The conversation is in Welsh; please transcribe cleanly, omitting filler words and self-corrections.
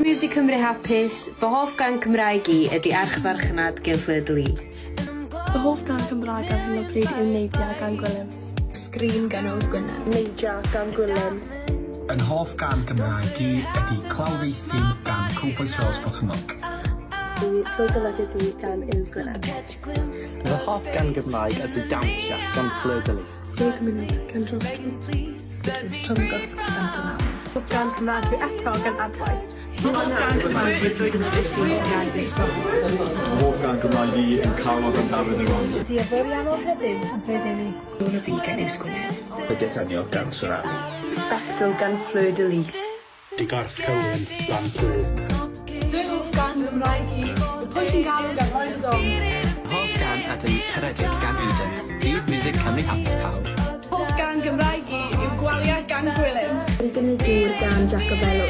Music Cymru hapus, fy hoff gan Cymraeg i ydy archfarchnad Gelflydlu. Fy hoff gan Cymraeg ar hyn o bryd yw neidia gan Gwilym. Sgrin gan Ows Gwynedd. Neidia gan Gwilym. Yn hoff gan Cymraeg i ydy clawreithyn gan Cowboys Rose Bottomnock. Flodolygyd gan Ows Gwynedd. Fy hoff gan Gymraeg ydy Dawnsio gan Fleur de Lis. 10 munud gan Drostyn. Trwmgosg gan Swnam. Hoff gan Cymraeg yw eto gan Adwai. Hoff gan Cymraeg i yn Cawog yn Dafydd yn Ron. Diaforian o heddiw yn byddin ni. Dŵr y fi gan Ows Gwynedd. Y Detanio gan Swnam. Spectol gan Fleur de Lis. Digarth Cywyn gan Fleur. Fy hoff gan Cymraeg i Pushing Galw gan Roy Dong. Hoff gan ydy Caredig gan Eden. Dydd Music Cymru hapus pawb. Hoff gan Gymraeg i yw Gwaliau gan Gwilym. Rydyn y dŵr gan Jacobello.